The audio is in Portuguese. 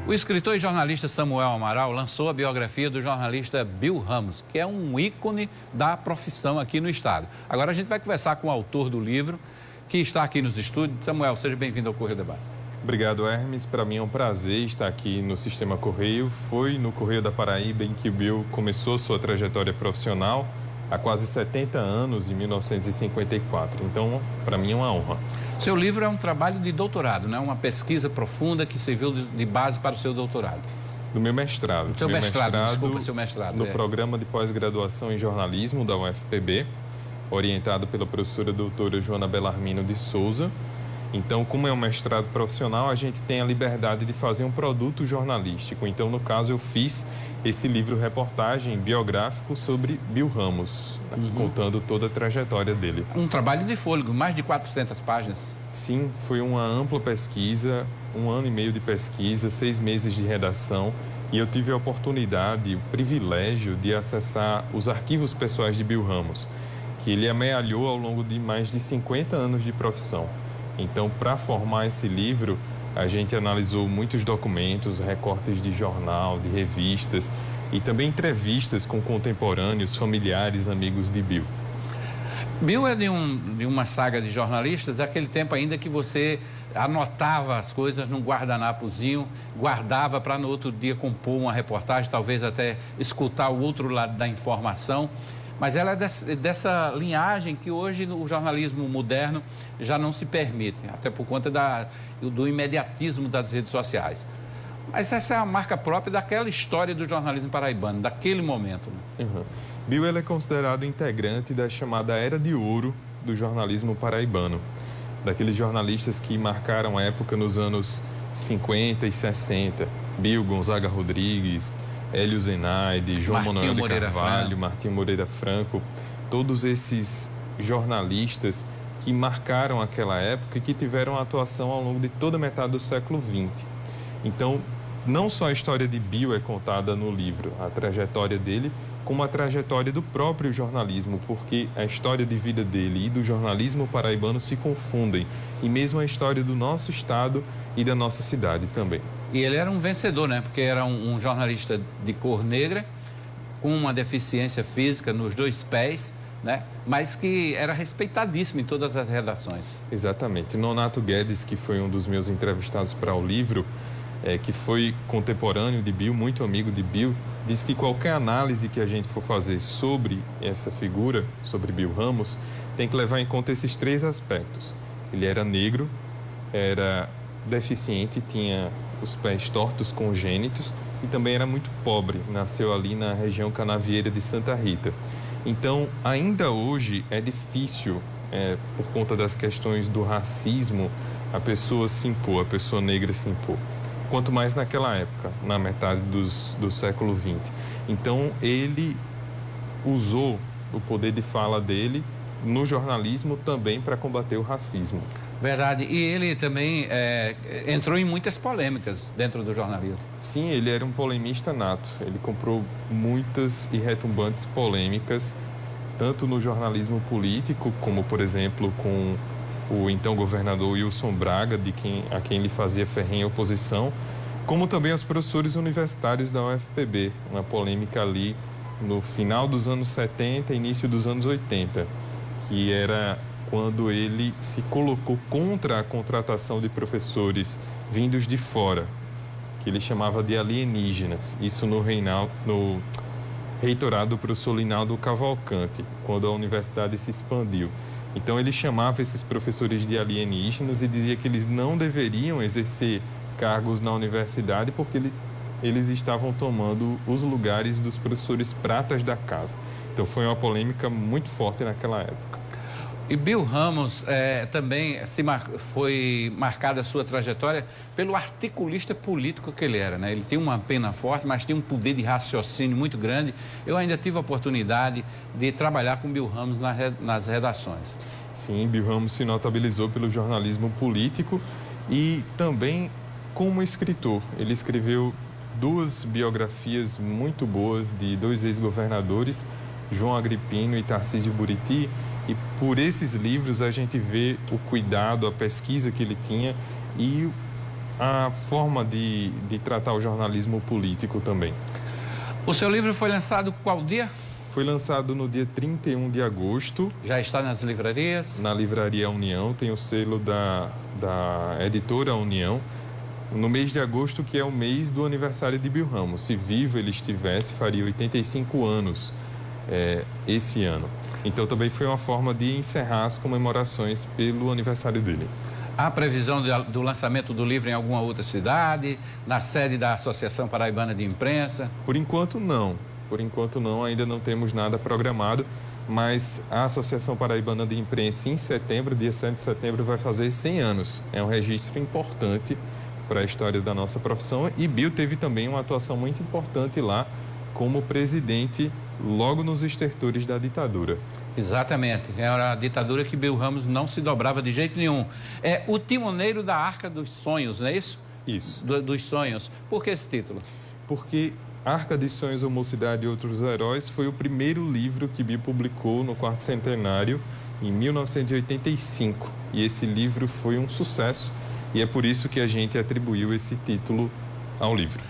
O escritor e jornalista Samuel Amaral lançou a biografia do jornalista Bill Ramos, que é um ícone da profissão aqui no estado. Agora a gente vai conversar com o autor do livro, que está aqui nos estúdios. Samuel, seja bem-vindo ao Correio Debate. Obrigado, Hermes. Para mim é um prazer estar aqui no Sistema Correio. Foi no Correio da Paraíba em que o Bill começou sua trajetória profissional há quase 70 anos, em 1954. Então, para mim é uma honra. Seu livro é um trabalho de doutorado, né? Uma pesquisa profunda que serviu de base para o seu doutorado. Do meu mestrado. Do seu mestrado, desculpa, seu mestrado. No programa de pós-graduação em jornalismo da UFPB, orientado pela professora doutora Joana Bellarmino de Souza. Então, como é um mestrado profissional, a gente tem a liberdade de fazer um produto jornalístico. Então, no caso, eu fiz esse livro-reportagem biográfico sobre Bill Ramos, contando toda a trajetória dele. Um trabalho de fôlego, mais de 400 páginas. Sim, foi uma ampla pesquisa, 1 ano e meio de pesquisa, 6 meses de redação. E eu tive a oportunidade, o privilégio de acessar os arquivos pessoais de Bill Ramos, que ele amealhou ao longo de mais de 50 anos de profissão. Então, para formar esse livro, a gente analisou muitos documentos, recortes de jornal, de revistas e também entrevistas com contemporâneos, familiares, amigos de Bill. Bill é de uma saga de jornalistas daquele tempo ainda que você anotava as coisas num guardanapozinho, guardava para no outro dia compor uma reportagem, talvez até escutar o outro lado da informação. Mas ela é dessa linhagem que hoje o jornalismo moderno já não se permite, até por conta do imediatismo das redes sociais. Mas essa é a marca própria daquela história do jornalismo paraibano, daquele momento. Né? Bill é considerado integrante da chamada Era de Ouro do jornalismo paraibano, daqueles jornalistas que marcaram a época nos anos 50 e 60, Bill, Gonzaga Rodrigues, Hélio Zenaide, João Manuel de Carvalho, Martinho Moreira Franco, todos esses jornalistas que marcaram aquela época e que tiveram atuação ao longo de toda a metade do século XX. Então, não só a história de Bill é contada no livro, a trajetória dele, como a trajetória do próprio jornalismo, porque a história de vida dele e do jornalismo paraibano se confundem, e mesmo a história do nosso estado e da nossa cidade também. E ele era um vencedor, né? Porque era um jornalista de cor negra, com uma deficiência física nos 2 pés, né? Mas que era respeitadíssimo em todas as redações. Exatamente. Nonato Guedes, que foi um dos meus entrevistados para o livro, que foi contemporâneo de Bill, muito amigo de Bill, disse que qualquer análise que a gente for fazer sobre essa figura, sobre Bill Ramos, tem que levar em conta esses 3 aspectos. Ele era negro, era deficiente, tinha os pés tortos congênitos e também era muito pobre, nasceu ali na região canavieira de Santa Rita. Então, ainda hoje é difícil, por conta das questões do racismo, a pessoa se impor, a pessoa negra se impor. Quanto mais naquela época, na metade do século XX. Então, ele usou o poder de fala dele no jornalismo também para combater o racismo. Verdade. E ele também entrou em muitas polêmicas dentro do jornalismo. Sim, ele era um polemista nato. Ele comprou muitas e retumbantes polêmicas, tanto no jornalismo político, como, por exemplo, com o então governador Wilson Braga, a quem ele fazia ferrenha oposição, como também aos professores universitários da UFPB, uma polêmica ali no final dos anos 70 e início dos anos 80, que era quando ele se colocou contra a contratação de professores vindos de fora, que ele chamava de alienígenas. Isso no reitorado do professor Linaldo Cavalcante, quando a universidade se expandiu. Então, ele chamava esses professores de alienígenas e dizia que eles não deveriam exercer cargos na universidade porque eles estavam tomando os lugares dos professores pratas da casa. Então, foi uma polêmica muito forte naquela época. E Bill Ramos também foi marcada a sua trajetória pelo articulista político que ele era, né? Ele tinha uma pena forte, mas tinha um poder de raciocínio muito grande. Eu ainda tive a oportunidade de trabalhar com Bill Ramos nas redações. Sim, Bill Ramos se notabilizou pelo jornalismo político e também como escritor. Ele escreveu 2 biografias muito boas de 2 ex-governadores, João Agripino e Tarcísio Buriti. E por esses livros a gente vê o cuidado, a pesquisa que ele tinha e a forma de tratar o jornalismo político também. O seu livro foi lançado qual dia? Foi lançado no dia 31 de agosto. Já está nas livrarias? Na Livraria União, tem o selo da editora União. No mês de agosto, que é o mês do aniversário de Bill Ramos. Se vivo ele estivesse, faria 85 anos esse ano. Então também foi uma forma de encerrar as comemorações pelo aniversário dele. Há previsão do lançamento do livro em alguma outra cidade, na sede da Associação Paraibana de Imprensa? Por enquanto, não. Por enquanto, não. Ainda não temos nada programado, mas a Associação Paraibana de Imprensa, em setembro, dia 7 de setembro, vai fazer 100 anos. É um registro importante para a história da nossa profissão. E Bill teve também uma atuação muito importante lá como presidente logo nos estertores da ditadura. Exatamente. Era a ditadura que Bill Ramos não se dobrava de jeito nenhum. É o timoneiro da Arca dos Sonhos, não é isso? Isso. Dos sonhos. Por que esse título? Porque Arca de Sonhos, Mocidade e Outros Heróis foi o primeiro livro que Bill publicou no quarto centenário, em 1985. E esse livro foi um sucesso e é por isso que a gente atribuiu esse título ao livro.